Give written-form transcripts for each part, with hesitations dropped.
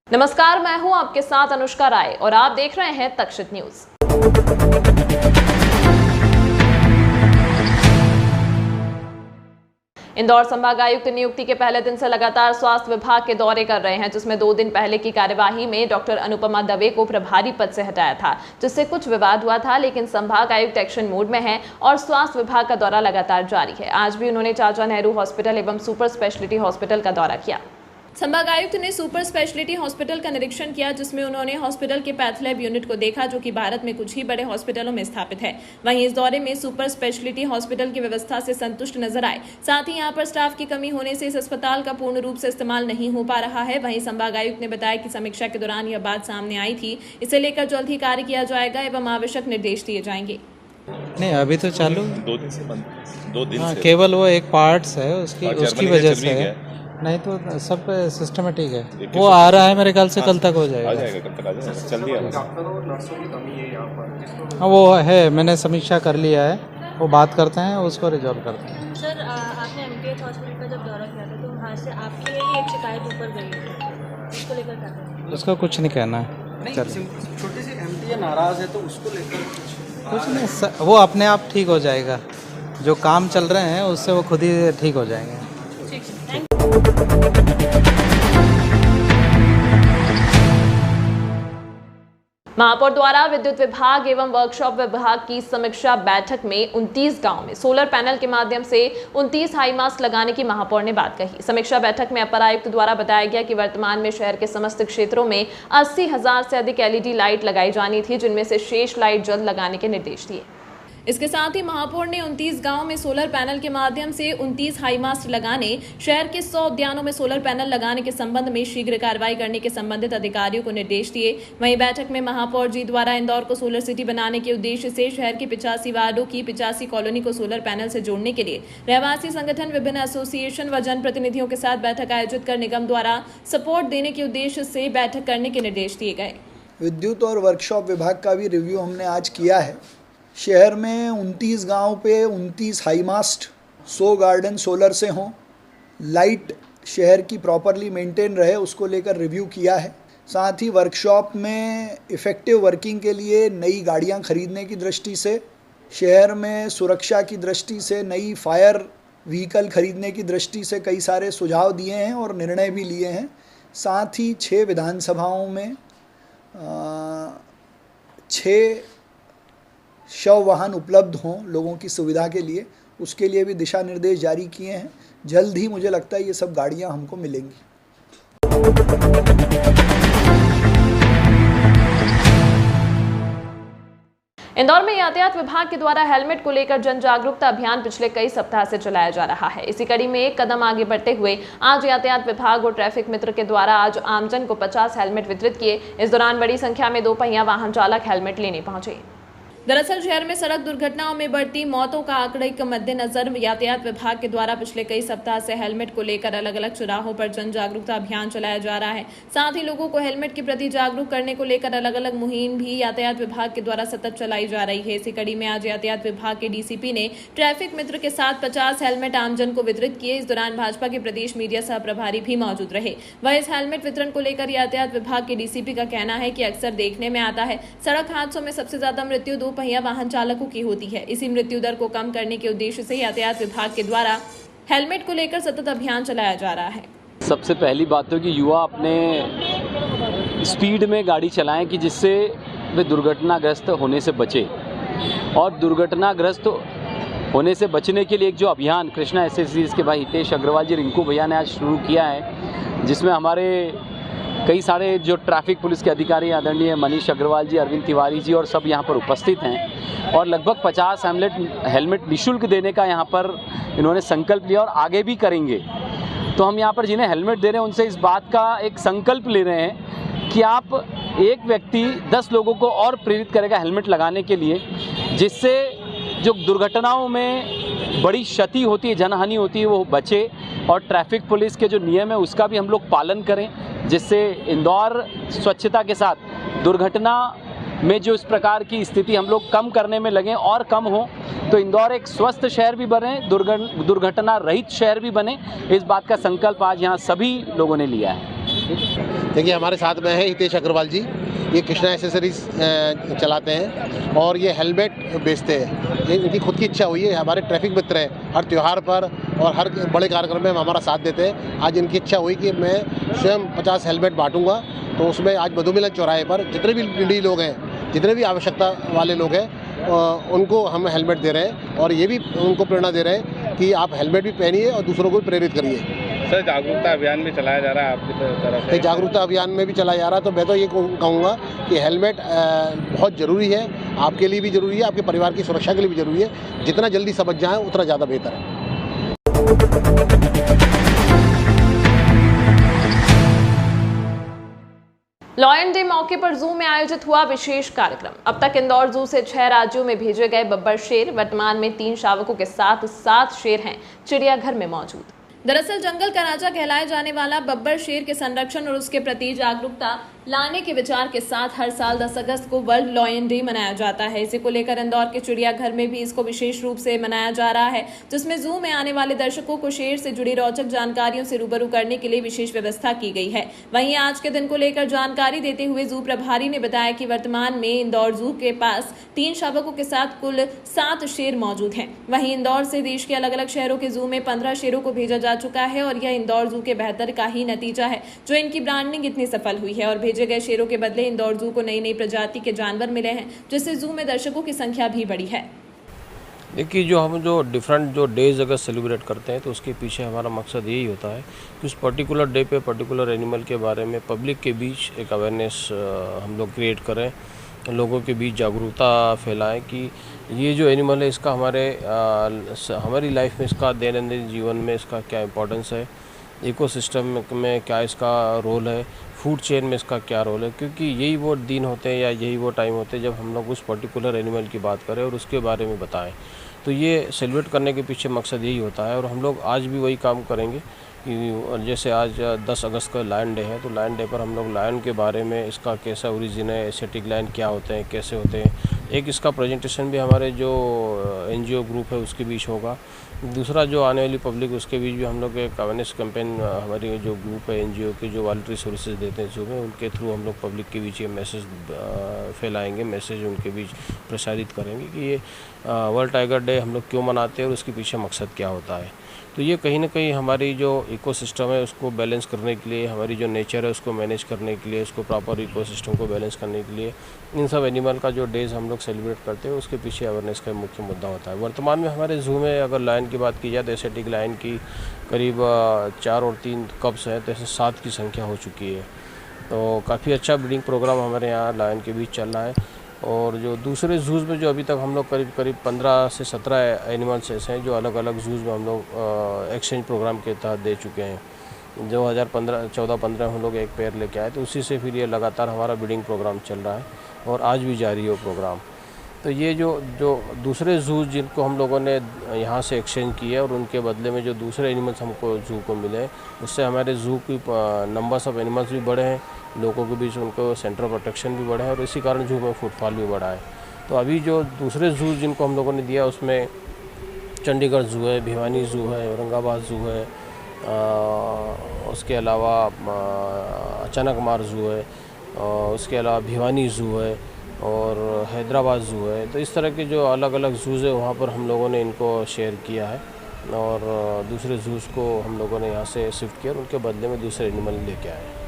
नमस्कार, मैं हूं आपके साथ अनुष्का राय और आप देख रहे हैं तक्षित न्यूज। इंदौर संभागायुक्त नियुक्ति के पहले दिन से लगातार स्वास्थ्य विभाग के दौरे कर रहे हैं, जिसमें 2 दिन पहले की कार्यवाही में डॉक्टर अनुपमा दवे को प्रभारी पद से हटाया था, जिससे कुछ विवाद हुआ था। लेकिन संभागायुक्त एक्शन मोड में है और स्वास्थ्य विभाग का दौरा लगातार जारी है। आज भी उन्होंने चाचा नेहरू हॉस्पिटल एवं सुपर स्पेशलिटी हॉस्पिटल का दौरा किया। संभागायुक्त ने सुपर स्पेशलिटी हॉस्पिटल का निरीक्षण किया, जिसमें उन्होंने हॉस्पिटल के पैथ लैब यूनिट को देखा, जो कि भारत में कुछ ही बड़े हॉस्पिटलों में स्थापित है। वहीं इस दौरे में सुपर स्पेशलिटी हॉस्पिटल की व्यवस्था से संतुष्ट नजर आए। साथ ही यहां पर स्टाफ की कमी होने से इस अस्पताल का पूर्ण रूप से इस्तेमाल नहीं हो पा रहा है। वहीं संभागायुक्त ने बताया कि समीक्षा के दौरान यह बात सामने आई थी। इसे लेकर जल्द ही कार्य किया जाएगा एवं आवश्यक निर्देश दिए जाएंगे। नहीं, अभी तो चालू 2 दिन से बंद। 2 दिन से केवल वो एक पार्ट्स है उसकी वजह से है, नहीं तो सब सिस्टमेटिक है। वो आ रहा है, मेरे ख्याल से कल तक हो जाएगा। कल तक आ जाएगा, चल दिया। डॉक्टर और नर्सों की कमी है यहाँ पर। हाँ, वो है, मैंने समीक्षा कर लिया है, वो बात करते हैं, उसको रिजॉल्व करते हैं। सर, आपने एमकेएच हॉस्पिटल का जब दौरा किया था तो वहाँ से आपके लिए ही एक शिकायत ऊपर गई है, उसको लेकर क्या करें? उसको कुछ नहीं कहना है। छोटी सी एमटी नाराज है तो उसको लेकर कुछ नहीं, वो अपने आप ठीक हो जाएगा। जो काम चल रहे हैं उससे वो खुद ही ठीक हो जाएंगे। महापौर द्वारा विद्युत विभाग एवं वर्कशॉप विभाग की समीक्षा बैठक में 29 गांव में सोलर पैनल के माध्यम से 29 हाई मास्ट लगाने की महापौर ने बात कही। समीक्षा बैठक में अपर आयुक्त द्वारा बताया गया कि वर्तमान में शहर के समस्त क्षेत्रों में 80,000 से अधिक एलईडी लाइट लगाई जानी थी, जिनमें से शेष लाइट जल्द लगाने के निर्देश दिए। इसके साथ ही महापौर ने 29 गांव में सोलर पैनल के माध्यम से 29 हाई मास्ट लगाने, शहर के 100 उद्यानों में सोलर पैनल लगाने के संबंध में शीघ्र कार्रवाई करने के संबंधित अधिकारियों को निर्देश दिए। वहीं बैठक में महापौर जी द्वारा इंदौर को सोलर सिटी बनाने के उद्देश्य से शहर के 85 वार्डों की 85 कॉलोनी को सोलर पैनल से जोड़ने के लिए रहवासी संगठन, विभिन्न एसोसिएशन व जनप्रतिनिधियों के साथ बैठक आयोजित कर निगम द्वारा सपोर्ट देने के उद्देश्य से बैठक करने के निर्देश दिए गए। विद्युत और वर्कशॉप विभाग का भी रिव्यू हमने आज किया है। शहर में 29 गांव पे 29 हाई मास्ट 100 गार्डन सोलर से हों, लाइट शहर की प्रॉपरली मेंटेन रहे, उसको लेकर रिव्यू किया है। साथ ही वर्कशॉप में इफ़ेक्टिव वर्किंग के लिए नई गाड़ियां खरीदने की दृष्टि से, शहर में सुरक्षा की दृष्टि से नई फायर व्हीकल खरीदने की दृष्टि से कई सारे सुझाव दिए हैं और निर्णय भी लिए हैं। साथ ही 6 विधानसभाओं में 6 शव वाहन उपलब्ध हों लोगों की सुविधा के लिए, उसके लिए भी दिशा निर्देश जारी किए हैं। जल्द ही मुझे लगता है ये सब गाड़ियां हमको मिलेंगी। इंदौर में यातायात विभाग के द्वारा हेलमेट को लेकर जन जागरूकता अभियान पिछले कई सप्ताह से चलाया जा रहा है। इसी कड़ी में एक कदम आगे बढ़ते हुए आज यातायात विभाग और ट्रैफिक मित्र के द्वारा आज आमजन को 50 हेलमेट वितरित किए। इस दौरान बड़ी संख्या में 2 पहिया वाहन चालक हेलमेट लेने पहुंचे। दरअसल शहर में सड़क दुर्घटनाओं में बढ़ती मौतों का आंकड़े के मद्देनजर यातायात विभाग के द्वारा पिछले कई सप्ताह से हेलमेट को लेकर अलग अलग चौराहों पर जन जागरूकता अभियान चलाया जा रहा है। साथ ही लोगों को हेलमेट के प्रति जागरूक करने को लेकर अलग अलग मुहिम भी यातायात विभाग के द्वारा सतत चलाई जा रही है। इसी कड़ी में आज यातायात विभाग के डीसीपी ने ट्रैफिक मित्र के साथ 50 हेलमेट आमजन को वितरित किए। इस दौरान भाजपा के प्रदेश मीडिया सह प्रभारी भी मौजूद रहे। वह इस हेलमेट वितरण को लेकर यातायात विभाग के डीसीपी का कहना है कि अक्सर देखने में आता है सड़क हादसों में सबसे ज्यादा मृत्यु 2 पहिया वाहन चालकों की होती है। इसी मृत्यु दर को कम करने के उद्देश्य से यातायात विभाग के द्वारा हेलमेट को लेकर सतत अभियान चलाया जा रहा है। सबसे पहली बात तो कि युवा अपने स्पीड में गाड़ी चलाएं कि जिससे वे दुर्घटनाग्रस्त होने से बचे। और दुर्घटनाग्रस्त होने से बचने के लिए एक जो अभियान कृष्णा एसएससीज के भाई हितेश अग्रवाल जी, रिंकू भैया ने आज शुरू किया है, जिसमें हमारे कई सारे जो ट्रैफिक पुलिस के अधिकारी आदरणीय मनीष अग्रवाल जी, अरविंद तिवारी जी और सब यहाँ पर उपस्थित हैं। और लगभग 50 हेलमेट निःशुल्क देने का यहाँ पर इन्होंने संकल्प लिया और आगे भी करेंगे। तो हम यहाँ पर जिन्हें हेलमेट दे रहे हैं उनसे इस बात का एक संकल्प ले रहे हैं कि आप एक व्यक्ति 10 लोगों को और प्रेरित करेगा हेलमेट लगाने के लिए, जिससे जो दुर्घटनाओं में बड़ी क्षति होती है, जनहानि होती है, वो बचे। और ट्रैफिक पुलिस के जो नियम है उसका भी हम लोग पालन करें, जिससे इंदौर स्वच्छता के साथ दुर्घटना में जो इस प्रकार की स्थिति हम लोग कम करने में लगें और कम हो, तो इंदौर एक स्वस्थ शहर भी बने, दुर्घटना रहित शहर भी बने। इस बात का संकल्प आज यहाँ सभी लोगों ने लिया है। देखिए, हमारे साथ में है हितेश अग्रवाल जी, ये कृष्णा एसेसरीज चलाते हैं और ये हेलमेट बेचते हैं। ये इनकी खुद की इच्छा हुई है, हमारे ट्रैफिक मित्र हैं, हर त्यौहार पर और हर बड़े कार्यक्रम में हमारा साथ देते हैं। आज इनकी इच्छा हुई कि मैं स्वयं 50 हेलमेट बांटूंगा, तो उसमें आज मधुमिलन चौराहे पर जितने भी नीडी लोग हैं, जितने भी आवश्यकता वाले लोग हैं, उनको हम हेलमेट दे रहे हैं और ये भी उनको प्रेरणा दे रहे हैं कि आप हेलमेट भी पहनिए और दूसरों को भी प्रेरित करिए। सर, जागरूकता अभियान भी चलाया जा रहा है आपकी तरफ से? जागरूकता अभियान में भी चलाया जा रहा है, तो मैं तो ये कहूँगा कि हेलमेट बहुत ज़रूरी है, आपके लिए भी ज़रूरी है, आपके परिवार की सुरक्षा के लिए भी ज़रूरी है। जितना जल्दी समझ जाए उतना ज़्यादा बेहतर है। लॉयन डे मौके पर जू में आयोजित हुआ विशेष कार्यक्रम। अब तक इंदौर जू से 6 राज्यों में भेजे गए बब्बर शेर वर्तमान में 3 शावकों के साथ 7 शेर हैं चिड़ियाघर में मौजूद। दरअसल जंगल का राजा कहलाए जाने वाला बब्बर शेर के संरक्षण और उसके प्रति जागरूकता लाने के विचार के साथ हर साल 10 अगस्त को वर्ल्ड लॉयन डे मनाया जाता है। इसी को लेकर इंदौर के चिड़ियाघर में भी इसको विशेष रूप से मनाया जा रहा है, जिसमें जू में आने वाले दर्शकों को शेर से जुड़ी रोचक जानकारियों से रूबरू करने के लिए विशेष व्यवस्था की गई है। वहीं आज के दिन को लेकर जानकारी देते हुए जू प्रभारी ने बताया कि वर्तमान में इंदौर जू के पास 3 शावकों के साथ कुल 7 शेर मौजूद हैं। वहीं इंदौर से देश के अलग अलग शहरों के जू में 15 शेरों को भेजा जा चुका है और यह इंदौर जू के बेहतर का ही नतीजा है, जो इनकी ब्रांडिंग इतनी सफल हुई है। और भेजे गए शेरों के बदले इंदौर जू को नई नई प्रजाति के जानवर मिले हैं, जिससे जू में दर्शकों की संख्या भी बढ़ी है। देखिए, जो डिफरेंट डेज अगर सेलिब्रेट करते हैं तो उसके पीछे हमारा मकसद यही होता है कि उस पर्टिकुलर डे पे पर्टिकुलर एनिमल के बारे में पब्लिक के बीच एक अवेयरनेस हम लोग क्रिएट करें, लोगों के बीच जागरूकता फैलाएं कि ये जो एनिमल है इसका हमारी लाइफ में, इसका दैनंदिन जीवन में इसका क्या इम्पोर्टेंस है, इकोसिस्टम में क्या इसका रोल है, फूड चेन में इसका क्या रोल है। क्योंकि यही वो दिन होते हैं या यही वो टाइम होते हैं जब हम लोग उस पर्टिकुलर एनिमल की बात करें और उसके बारे में बताएं। तो ये सेलिब्रेट करने के पीछे मकसद यही होता है और हम लोग आज भी वही काम करेंगे कि जैसे आज 10 अगस्त का लायन डे है, तो लायन डे पर हम लोग लायन के बारे में, इसका कैसा ओरिजिन है, एशियाटिक लायन क्या होते हैं, कैसे होते हैं, एक इसका प्रेजेंटेशन भी हमारे जो NGO ग्रुप है उसके बीच होगा। दूसरा, जो आने वाली पब्लिक उसके बीच भी हम लोग एक अवेयरनेस कैंपेन, हमारी जो ग्रुप है NGO के जो वॉलंटरी सर्विसेज देते हैं जू में, उनके थ्रू हम लोग पब्लिक के बीच ये मैसेज फैलाएंगे, मैसेज उनके बीच प्रसारित करेंगे कि ये वर्ल्ड टाइगर डे हम लोग क्यों मनाते हैं और उसके पीछे मकसद क्या होता है। तो ये कहीं ना कहीं हमारी जो इकोसिस्टम है उसको बैलेंस करने के लिए, हमारी जो नेचर है उसको मैनेज करने के लिए, उसको प्रॉपर इकोसिस्टम को बैलेंस करने के लिए इन सब एनिमल का जो डेज़ हम लोग सेलिब्रेट करते हैं उसके पीछे अवेयरनेस का मुख्य मुद्दा होता है। वर्तमान में हमारे जू में अगर लायन की बात की जाए तो एशियाटिक लायन की करीब 4 और 3 कब्स हैं, तो ऐसे 7 की संख्या हो चुकी है। तो काफ़ी अच्छा ब्रीडिंग प्रोग्राम हमारे यहाँ लायन के बीच चल रहा है। और जो दूसरे जूज़ में जो अभी तक हम लोग करीब 15 से 17 एनिमल्स ऐसे हैं जो अलग अलग जूज़ में हम लोग एक्सचेंज प्रोग्राम के तहत दे चुके हैं। 2014-15 हम लोग एक पेयर लेके आए, तो उसी से फिर ये लगातार हमारा ब्रीडिंग प्रोग्राम चल रहा है और आज भी जारी है वो प्रोग्राम। तो ये जो दूसरे जूज़ जिनको हम लोगों ने यहाँ से एक्सचेंज किया और उनके बदले में जो दूसरे एनिमल्स हमको जू को मिले, उससे हमारे जू की नंबर्स ऑफ एनिमल्स भी बढ़े हैं, लोगों के बीच उनको सेंटर प्रोटेक्शन भी बढ़ा है और इसी कारण जू में फुटफॉल भी बढ़ा है। तो अभी जो दूसरे जू जिनको हम लोगों ने दिया उसमें चंडीगढ़ जू है, भिवानी जू है, औरंगाबाद जू है, उसके अलावा अचानकमार जू है, उसके अलावा भिवानी जू है और हैदराबाद जू है। तो इस तरह के जो अलग अलग जूज़ है वहाँ पर हम लोगों ने इनको शेयर किया है और दूसरे जूज़ को हम लोगों ने यहाँ से शिफ्ट किया और उनके बदले में दूसरे एनिमल लेके आए।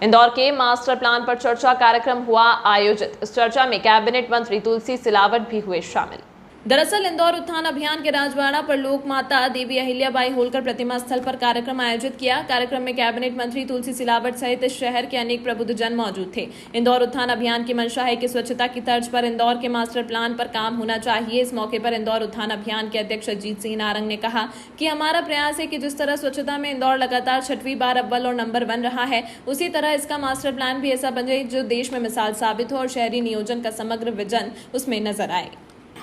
इंदौर के मास्टर प्लान पर चर्चा कार्यक्रम हुआ आयोजित। इस चर्चा में कैबिनेट मंत्री तुलसी सिलावट भी हुए शामिल। दरअसल इंदौर उत्थान अभियान के राजवाड़ा पर लोक माता देवी अहिल्याबाई होलकर प्रतिमा स्थल पर कार्यक्रम आयोजित किया। कार्यक्रम में कैबिनेट मंत्री तुलसी सिलावट सहित शहर के अनेक प्रबुद्ध जन मौजूद थे। इंदौर उत्थान अभियान की मंशा है कि स्वच्छता की तर्ज पर इंदौर के मास्टर प्लान पर काम होना चाहिए। इस मौके पर इंदौर उत्थान अभियान के अध्यक्ष अजीत सिंह नारंग ने कहा कि हमारा प्रयास है कि जिस तरह स्वच्छता में इंदौर लगातार 6वीं बार अव्वल और नंबर 1 रहा है, उसी तरह इसका मास्टर प्लान भी ऐसा बने जो देश में मिसाल साबित हो और शहरी नियोजन का समग्र विजन उसमें नजर आए।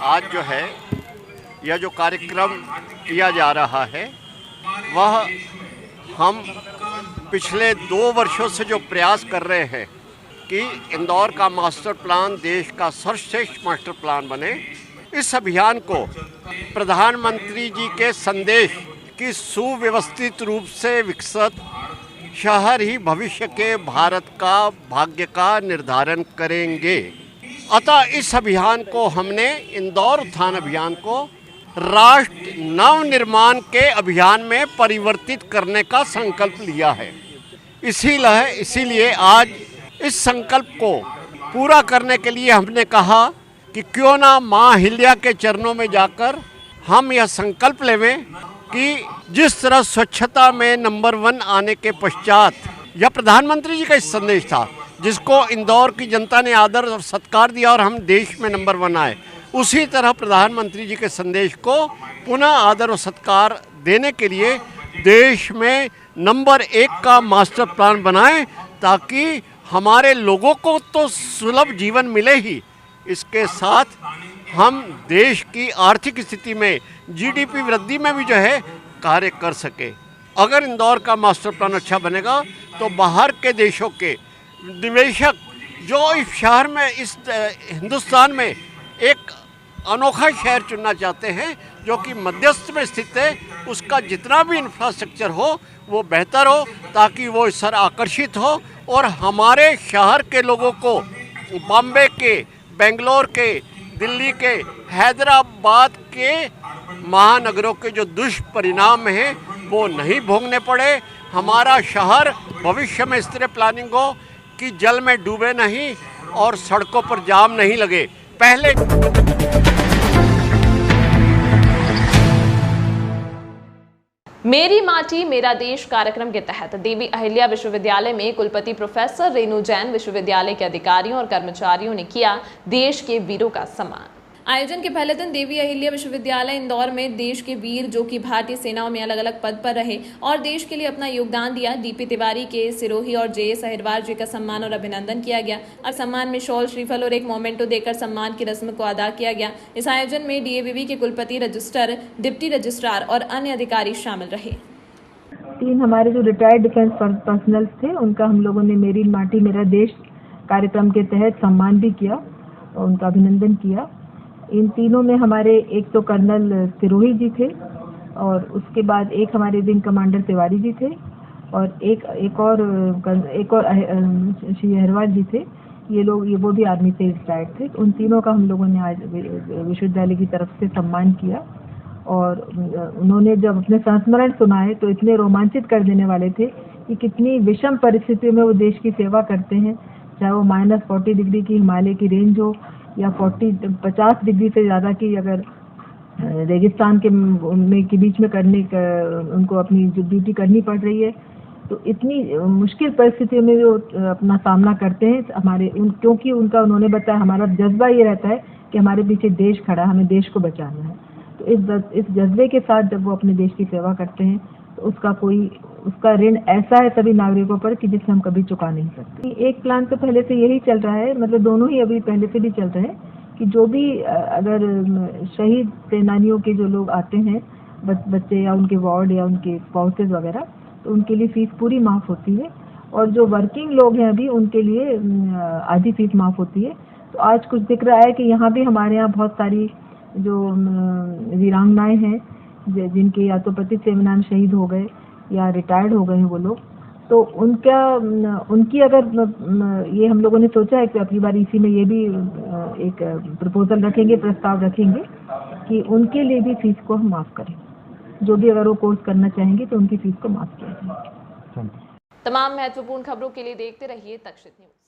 आज जो है यह जो कार्यक्रम किया जा रहा है वह हम पिछले 2 वर्षों से जो प्रयास कर रहे हैं कि इंदौर का मास्टर प्लान देश का सर्वश्रेष्ठ मास्टर प्लान बने, इस अभियान को प्रधानमंत्री जी के संदेश की सुव्यवस्थित रूप से विकसित शहर ही भविष्य के भारत का भाग्य का निर्धारण करेंगे। अतः इस अभियान को हमने, इंदौर उत्थान अभियान को, राष्ट्र नवनिर्माण के अभियान में परिवर्तित करने का संकल्प लिया है। इसीलिए आज इस संकल्प को पूरा करने के लिए हमने कहा कि क्यों ना माँ अहिल्या के चरणों में जाकर हम यह संकल्प लेवें कि जिस तरह स्वच्छता में नंबर 1 आने के पश्चात, यह प्रधानमंत्री जी का इस संदेश था जिसको इंदौर की जनता ने आदर और सत्कार दिया और हम देश में नंबर 1 आए, उसी तरह प्रधानमंत्री जी के संदेश को पुनः आदर और सत्कार देने के लिए देश में नंबर 1 का मास्टर प्लान बनाएं, ताकि हमारे लोगों को तो सुलभ जीवन मिले ही, इसके साथ हम देश की आर्थिक स्थिति में, जीडीपी वृद्धि में भी जो है कार्य कर सके। अगर इंदौर का मास्टर प्लान अच्छा बनेगा तो बाहर के देशों के निवेशक जो इस शहर में, इस हिंदुस्तान में एक अनोखा शहर चुनना चाहते हैं जो कि मध्यस्थ में स्थित है, उसका जितना भी इंफ्रास्ट्रक्चर हो वो बेहतर हो, ताकि वो इस पर आकर्षित हो और हमारे शहर के लोगों को बॉम्बे के, बेंगलोर के, दिल्ली के, हैदराबाद के महानगरों के जो दुष्परिणाम हैं वो नहीं भोगने पड़े। हमारा शहर भविष्य में इस तरह प्लानिंग हो कि जल में डूबे नहीं और सड़कों पर जाम नहीं लगे। पहले मेरी माटी मेरा देश कार्यक्रम के तहत देवी अहिल्या विश्वविद्यालय में कुलपति प्रोफेसर रेणु जैन, विश्वविद्यालय के अधिकारियों और कर्मचारियों ने किया देश के वीरों का सम्मान। आयोजन के पहले दिन देवी अहिल्या विश्वविद्यालय इंदौर में देश के वीर जो कि भारतीय सेनाओं में अलग अलग पद पर रहे और देश के लिए अपना योगदान दिया, डीपी तिवारी, के सिरोही और जे अहिरवार जी का सम्मान और अभिनंदन किया गया और सम्मान में शॉल, श्रीफल और एक मोमेंटो देकर सम्मान की रस्म को अदा किया गया। इस आयोजन में डीएवीवी के कुलपति, रजिस्ट्रार, डिप्टी रजिस्ट्रार और अन्य अधिकारी शामिल रहे। 3 हमारे जो रिटायर्ड डिफेंस पर्सनल्स थे उनका हम लोगों ने मेरी माटी मेरा देश कार्यक्रम के तहत सम्मान भी किया और उनका अभिनंदन किया। इन तीनों में हमारे एक तो कर्नल सिरोही जी थे और उसके बाद एक हमारे विंग कमांडर तिवारी जी थे और एक और श्री अहिरवार जी थे। वो भी आर्मी से रिटायर्ड थे। उन तीनों का हम लोगों ने आज विश्वविद्यालय की तरफ से सम्मान किया और उन्होंने जब अपने संस्मरण सुनाए तो इतने रोमांचित कर देने वाले थे कि कितनी विषम परिस्थितियों में वो देश की सेवा करते हैं, चाहे वो -40 डिग्री की हिमालय की रेंज हो या 50 डिग्री से ज़्यादा की अगर रेगिस्तान के बीच में करने का उनको अपनी जो ड्यूटी करनी पड़ रही है, तो इतनी मुश्किल परिस्थितियों में वो अपना सामना करते हैं क्योंकि उन्होंने बताया हमारा जज्बा ये रहता है कि हमारे पीछे देश खड़ा है, हमें देश को बचाना है। तो इस जज्बे के साथ जब वो अपने देश की सेवा करते हैं तो उसका ऋण ऐसा है सभी नागरिकों पर कि जिसे हम कभी चुका नहीं सकते। एक प्लान तो पहले से यही चल रहा है, मतलब दोनों ही अभी पहले से भी चल रहे हैं कि जो भी अगर शहीद सेनानियों के जो लोग आते हैं, बच्चे या उनके वार्ड या उनके स्पाउसेस वगैरह, तो उनके लिए फीस पूरी माफ़ होती है और जो वर्किंग लोग हैं अभी उनके लिए आधी फीस माफ़ होती है। तो आज कुछ दिख रहा है कि यहाँ भी हमारे यहाँ बहुत सारी जो वीरांगनाएँ हैं जिनके या तो पति सेना में शहीद हो गए या रिटायर्ड हो गए हैं वो लोग, तो उनकी अगर ये हम लोगों ने सोचा है कि अगली बार इसी में ये भी एक प्रपोजल रखेंगे, प्रस्ताव रखेंगे कि उनके लिए भी फीस को हम माफ़ करें। जो भी अगर वो कोर्स करना चाहेंगे तो उनकी फीस को माफ़ किया जाए। तमाम महत्वपूर्ण खबरों के लिए देखते रहिए तक्षशित न्यूज़।